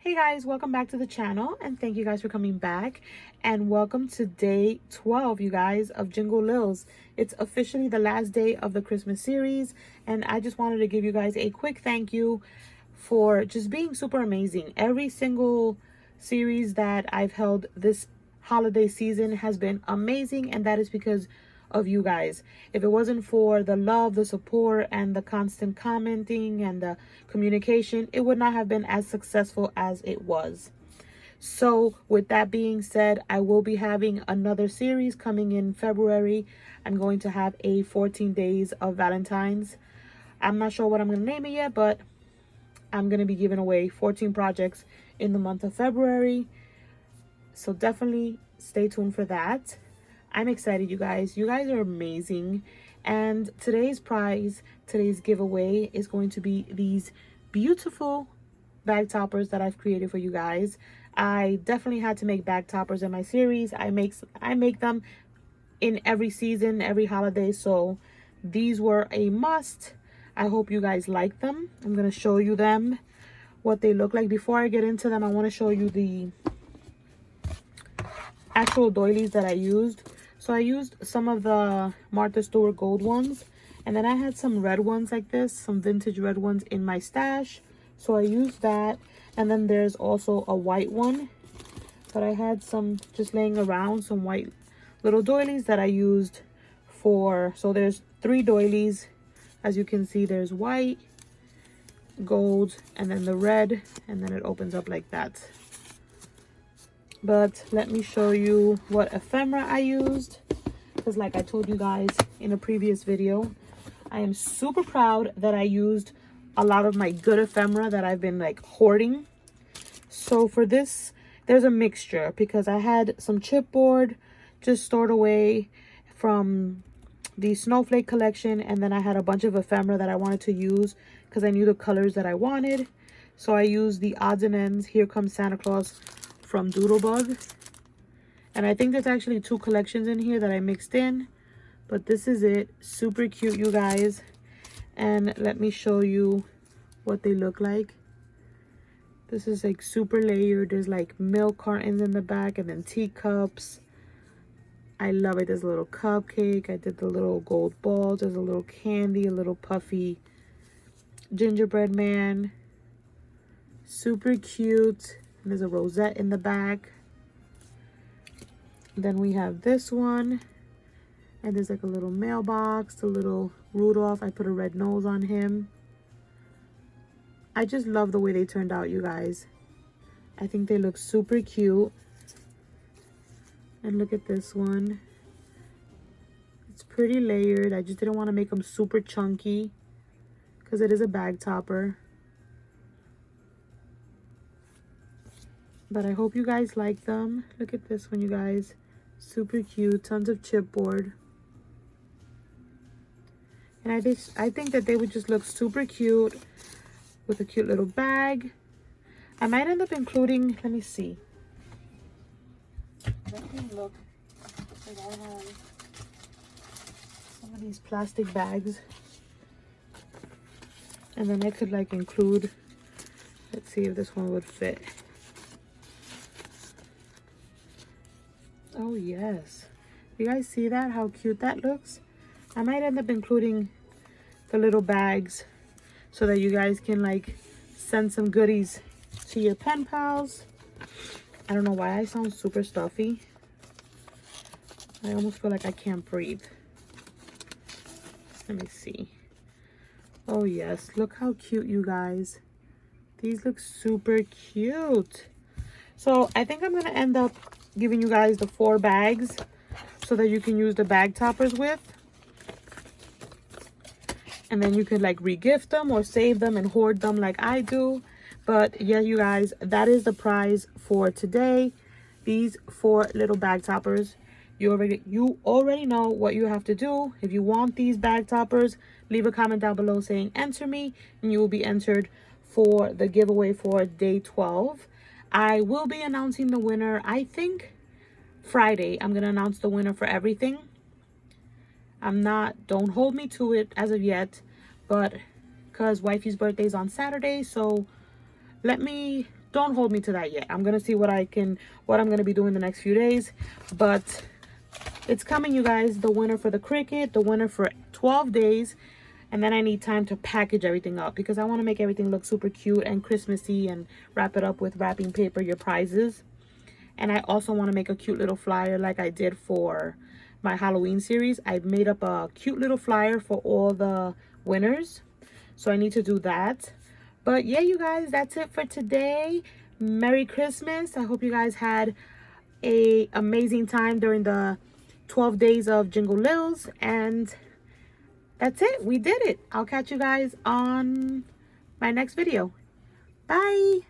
Hey guys, welcome back to the channel and thank you guys for coming back, and welcome to day 12, you guys, of Jingle Lills. It's officially the last day of the Christmas series, and I just wanted to give you guys a quick thank you for just being super amazing. Every single series that I've held this holiday season has been amazing, and that is because of you guys. If it wasn't for the love, the support, and the constant commenting and the communication, it would not have been as successful as it was. So with that being said, I will be having another series coming in February. I'm going to have a 14 days of Valentine's. I'm not sure what I'm going to name it yet, but I'm going to be giving away 14 projects in the month of February. So definitely stay tuned for that. I'm excited, you guys. You guys are amazing. And today's prize, today's giveaway is going to be these beautiful bag toppers that I've created for you guys. I definitely had to make bag toppers in my series. I make them in every season, every holiday. So these were a must. I hope you guys like them. I'm going to show you them, what they look like. Before I get into them, I want to show you the actual doilies that I used. So I used some of the Martha Stewart gold ones, and then I had some red ones like this, some vintage red ones in my stash. So I used that, and then there's also a white one, but I had some just laying around, some white little doilies that I used for, so there's 3 doilies. As you can see, there's white, gold, and then the red, and then it opens up like that. But let me show you what ephemera I used, because like I told you guys in a previous video, I am super proud that I used a lot of my good ephemera that I've been like hoarding. So for this, there's a mixture, because I had some chipboard just stored away from the snowflake collection, and then I had a bunch of ephemera that I wanted to use because I knew the colors that I wanted. So I used the odds and ends Here Comes Santa Claus from Doodlebug, and I think there's actually 2 collections in here that I mixed in, but this is it. Super cute, you guys. And let me show you what they look like. This is like super layered. There's like milk cartons in the back, and then teacups. I love it. There's a little cupcake. I did the little gold balls. There's a little candy, a little puffy gingerbread man. Super cute. And there's a rosette in the back. Then we have this one, and there's like a little mailbox, a little Rudolph. I put a red nose on him. I just love the way they turned out, you guys. I think they look super cute. And look at this one. It's pretty layered. I just didn't want to make them super chunky because it is a bag topper. But I hope you guys like them. Look at this one, you guys. Super cute. Tons of chipboard. And I think that they would just look super cute with a cute little bag. I might end up including, let me see. Let me look. I have some of these plastic bags. And then I could like include, let's see if this one would fit. Oh yes, you guys see that, how cute that looks? I might end up including the little bags so that you guys can like send some goodies to your pen pals. I don't know why I sound super stuffy. I almost feel like I can't breathe. Let me see. Oh yes, look how cute, you guys. These look super cute. So I think I'm gonna end up giving you guys the 4 bags so that you can use the bag toppers with, and then you could like re-gift them or save them and hoard them like I do. But yeah, you guys, that is the prize for today. These 4 little bag toppers. You already know what you have to do. If you want these bag toppers, leave a comment down below saying enter me, and you will be entered for the giveaway for day 12. I will be announcing the winner, I think Friday. I'm going to announce the winner for everything. Don't hold me to it as of yet, but because wifey's birthday is on Saturday, so let me don't hold me to that yet. I'm gonna see what I'm gonna be doing the next few days, but it's coming, you guys. The winner for the Cricut, the winner for 12 days. And then I need time to package everything up because I want to make everything look super cute and Christmassy and wrap it up with wrapping paper, your prizes. And I also want to make a cute little flyer like I did for my Halloween series. I made up a cute little flyer for all the winners. So I need to do that. But yeah, you guys, that's it for today. Merry Christmas. I hope you guys had an amazing time during the 12 days of Jingle Lills. And that's it. We did it. I'll catch you guys on my next video. Bye.